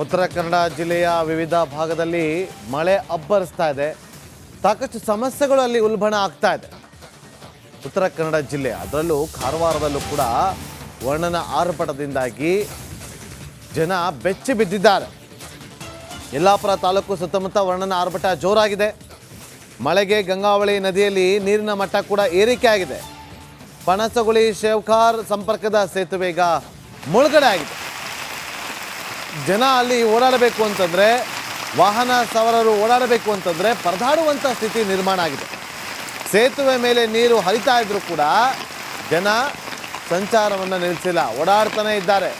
ಉತ್ತರ ಕನ್ನಡ ಜಿಲ್ಲೆಯ ವಿವಿಧ ಭಾಗದಲ್ಲಿ ಮಳೆ ಅಬ್ಬರಿಸ್ತಾ ಇದೆ. ಸಾಕಷ್ಟು ಸಮಸ್ಯೆಗಳು ಅಲ್ಲಿ ಉಲ್ಬಣ ಆಗ್ತಾ ಇದೆ. ಉತ್ತರ ಕನ್ನಡ ಜಿಲ್ಲೆ ಅದರಲ್ಲೂ ಕಾರವಾರದಲ್ಲೂ ಕೂಡ ವರ್ಣನ ಆರ್ಭಟದಿಂದಾಗಿ ಜನ ಬೆಚ್ಚಿ ಬಿದ್ದಿದ್ದಾರೆ. ಯಲ್ಲಾಪುರ ತಾಲೂಕು ಸುತ್ತಮುತ್ತ ವರ್ಣನ ಆರ್ಭಟ ಜೋರಾಗಿದೆ. ಮಳೆಗೆ ಗಂಗಾವಳಿ ನದಿಯಲ್ಲಿ ನೀರಿನ ಮಟ್ಟ ಕೂಡ ಏರಿಕೆ ಆಗಿದೆ. ಪಣಸಗುಳಿ ಶೇವ್ಕಾರ್ ಸಂಪರ್ಕದ ಸೇತುವೆ ಈಗ ಮುಳುಗಡೆ ಆಗಿದೆ. ಜನ ಅಲ್ಲಿ ಓಡಾಡಬೇಕು ಅಂತಂದರೆ, ವಾಹನ ಸವಾರರು ಓಡಾಡಬೇಕು ಅಂತಂದರೆ ಪರದಾಡುವಂಥ ಸ್ಥಿತಿ ನಿರ್ಮಾಣ ಆಗಿದೆ. ಸೇತುವೆ ಮೇಲೆ ನೀರು ಹರಿತಾ ಇದ್ರೂ ಕೂಡ ಜನ ಸಂಚಾರವನ್ನು ನಿಲ್ಲಿಸಿಲ್ಲ, ಓಡಾಡ್ತಾನೆ ಇದ್ದಾರೆ.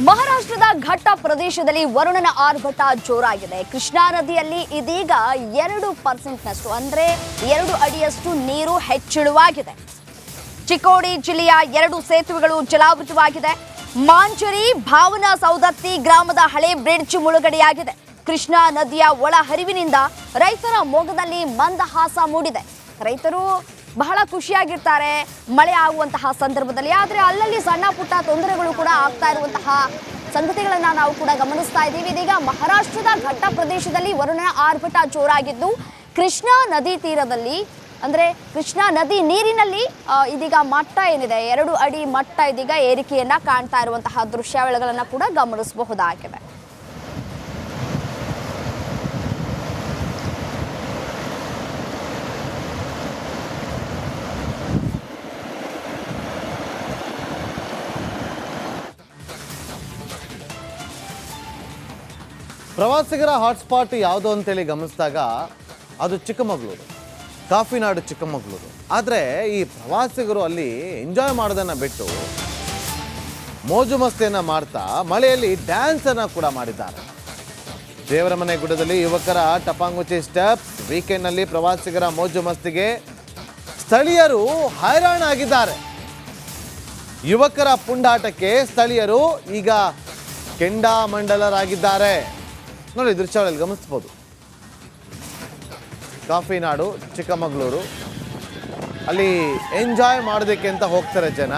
ಮಹಾರಾಷ್ಟ್ರದ ಘಟ್ಟ ಪ್ರದೇಶದಲ್ಲಿ ವರುಣನ ಆರ್ಭಟ ಜೋರಾಗಿದೆ. ಕೃಷ್ಣಾ ನದಿಯಲ್ಲಿ ಇದೀಗ 2% ಅಂದ್ರೆ 2 ಅಡಿಯಷ್ಟು ನೀರು ಹೆಚ್ಚಳವಾಗಿದೆ. ಚಿಕ್ಕೋಡಿ ಜಿಲ್ಲೆಯ 2 ಸೇತುವೆಗಳು ಜಲಾವೃತವಾಗಿದೆ. ಮಾಂಜರಿ ಭಾವನಾ ಸೌದತ್ತಿ ಗ್ರಾಮದ ಹಳೆ ಬ್ರಿಡ್ಜ್ ಮುಳುಗಡೆಯಾಗಿದೆ. ಕೃಷ್ಣಾ ನದಿಯ ಒಳ ಹರಿವಿನಿಂದ ರೈತರ ಮೊಗದಲ್ಲಿ ಮಂದಹಾಸ ಮೂಡಿದೆ. ರೈತರು ಬಹಳ ಖುಷಿಯಾಗಿರ್ತಾರೆ ಮಳೆ ಆಗುವಂತಹ ಸಂದರ್ಭದಲ್ಲಿ. ಆದರೆ ಅಲ್ಲಲ್ಲಿ ಸಣ್ಣ ಪುಟ್ಟ ತೊಂದರೆಗಳು ಕೂಡ ಆಗ್ತಾ ಇರುವಂತಹ ಸಂಗತಿಗಳನ್ನ ನಾವು ಕೂಡ ಗಮನಿಸ್ತಾ ಇದ್ದೀವಿ. ಇದೀಗ ಮಹಾರಾಷ್ಟ್ರದ ಘಟ್ಟ ಪ್ರದೇಶದಲ್ಲಿ ವರುಣನ ಆರ್ಭಟ ಜೋರಾಗಿದ್ದು, ಕೃಷ್ಣಾ ನದಿ ತೀರದಲ್ಲಿ ಅಂದ್ರೆ ಕೃಷ್ಣಾ ನದಿ ನೀರಿನಲ್ಲಿ ಇದೀಗ ಮಟ್ಟ ಏನಿದೆ 2 ಅಡಿ ಮಟ್ಟ ಇದೀಗ ಏರಿಕೆಯನ್ನ ಕಾಣ್ತಾ ಇರುವಂತಹ ದೃಶ್ಯಾವಳಿಗಳನ್ನ ಕೂಡ ಗಮನಿಸಬಹುದಾಗಿದೆ. ಪ್ರವಾಸಿಗರ ಹಾಟ್ಸ್ಪಾಟ್ ಯಾವುದು ಅಂತೇಳಿ ಗಮನಿಸಿದಾಗ ಅದು ಚಿಕ್ಕಮಗಳೂರು, ಕಾಫಿನಾಡು ಚಿಕ್ಕಮಗಳೂರು. ಆದರೆ ಈ ಪ್ರವಾಸಿಗರು ಅಲ್ಲಿ ಎಂಜಾಯ್ ಮಾಡೋದನ್ನು ಬಿಟ್ಟು ಮೋಜು ಮಸ್ತಿಯನ್ನು ಮಾಡ್ತಾ ಮಳೆಯಲ್ಲಿ ಡ್ಯಾನ್ಸನ್ನು ಕೂಡ ಮಾಡಿದ್ದಾರೆ. ದೇವರಮನೆ ಗುಡ್ಡದಲ್ಲಿ ಯುವಕರ ಟಪಾಂಗುಚಿ ಸ್ಟೆಪ್ಸ್. ವೀಕೆಂಡ್ನಲ್ಲಿ ಪ್ರವಾಸಿಗರ ಮೋಜು ಮಸ್ತಿಗೆ ಸ್ಥಳೀಯರು ಹೈರಾಣಾಗಿದ್ದಾರೆ. ಯುವಕರ ಪುಂಡಾಟಕ್ಕೆ ಸ್ಥಳೀಯರು ಈಗ ಕೆಂಡಾಮಂಡಲರಾಗಿದ್ದಾರೆ. ನೋಡಿ, ದೃಶ್ಯಗಳಲ್ಲಿ ಗಮನಿಸ್ಬೋದು. ಕಾಫಿನಾಡು ಚಿಕ್ಕಮಗಳೂರು ಅಲ್ಲಿ ಎಂಜಾಯ್ ಮಾಡೋದಕ್ಕೆ ಅಂತ ಹೋಗ್ತಾರೆ ಜನ.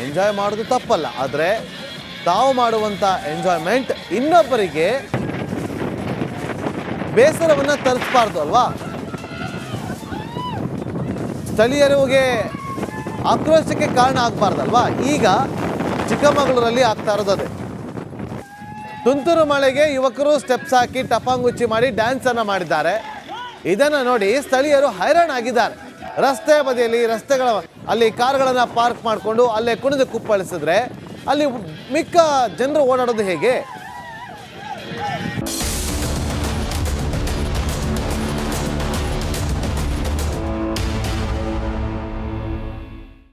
ಎಂಜಾಯ್ ಮಾಡೋದು ತಪ್ಪಲ್ಲ, ಆದರೆ ತಾವು ಮಾಡುವಂಥ ಎಂಜಾಯ್ಮೆಂಟ್ ಇನ್ನೊಬ್ಬರಿಗೆ ಬೇಸರವನ್ನು ತರಿಸಬಾರ್ದು ಅಲ್ವಾ? ಸ್ಥಳೀಯರಿಗೆ ಆಕ್ರೋಶಕ್ಕೆ ಕಾರಣ ಆಗಬಾರ್ದಲ್ವಾ? ಈಗ ಚಿಕ್ಕಮಗಳೂರಲ್ಲಿ ಆಗ್ತಾ ಇರೋದೇ. ತುಂತುರು ಮಳೆಗೆ ಯುವಕರು ಸ್ಟೆಪ್ಸ್ ಹಾಕಿ ಟಪಾಂಗುಚ್ಚಿ ಮಾಡಿ ಡ್ಯಾನ್ಸ್ ಅನ್ನ ಮಾಡಿದ್ದಾರೆ. ಇದನ್ನು ನೋಡಿ ಸ್ಥಳೀಯರು ಹೈರಾಣಾಗಿದ್ದಾರೆ. ರಸ್ತೆ ಬದಿಯಲ್ಲಿ ಅಲ್ಲಿ ಕಾರ್ಗಳನ್ನು ಪಾರ್ಕ್ ಮಾಡಿಕೊಂಡು ಅಲ್ಲೇ ಕುಣಿದು ಕುಪ್ಪಳಿಸಿದ್ರೆ ಅಲ್ಲಿ ಮಿಕ್ಕ ಜನರು ಓಡಾಡೋದು ಹೇಗೆ?